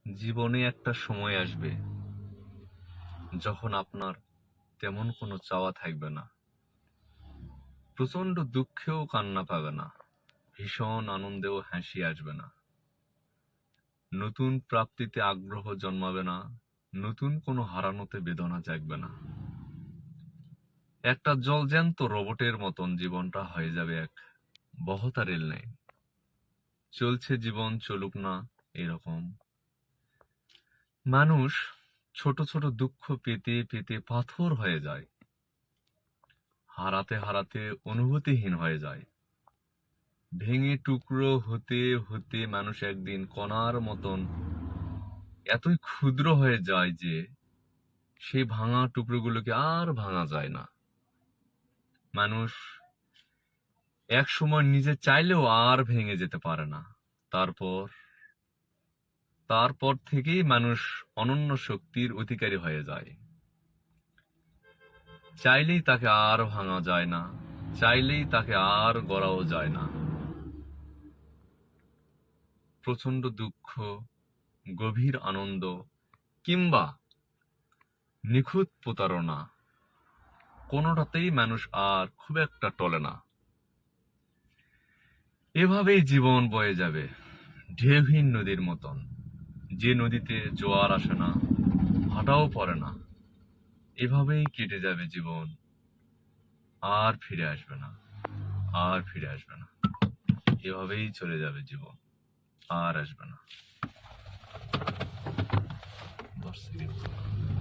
জীবনে একটা সময় আসবে যখন আপনার তেমন কোনো চাওয়া থাকবে না, প্রচন্ড দুঃখেও কান্না পাবে না, ভীষণ আনন্দেও হাসি আসবে না, নতুন প্রাপ্তিতে আগ্রহ জন্মাবে না, নতুন কোনো হারানোতে বেদনা জাগবে না। একটা জলজ্যান্ত রোবটের মতন জীবনটা হয়ে যাবে এক বহতা রেল লাইন। চলছে জীবন, চলুক না, এরকম। মানুষ ছোট ছোট দুঃখ পেতে পেতে পাথর হয়ে যায়, হারাতে হারাতে অনুভূতিহীন হয়ে যায়, ভেঙে টুকরো হতে হতে মানুষ একদিন কণার মতন এতই ক্ষুদ্র হয়ে যায় যে সেই ভাঙা টুকরোগুলোকে আর ভাঙা যায় না। মানুষ এক সময় নিজে চাইলেও আর ভেঙে যেতে পারে না। তারপর তারপর থেকেই মানুষ অনন্য শক্তির অধিকারী হয়ে যায়। চাইলেই তাকে আর ভাঙা যায় না, চাইলেই তাকে আর গড়াও যায় না। প্রচন্ড দুঃখ, গভীর আনন্দ কিংবা নিখুঁত প্রতারণা, কোনোটাতেই মানুষ আর খুব একটা টলে না। এভাবেই জীবন বয়ে যাবে ঢেউহীন নদীর মতন, যে নদীতে জোয়ার আসে না, ভাটাও পড়ে না। এভাবেই কেটে যাবে জীবন, আর ফিরে আসবে না, আর ফিরে আসবে না। এভাবেই চলে যাবে জীবন, আর আসবে না। 10 সেকেন্ড।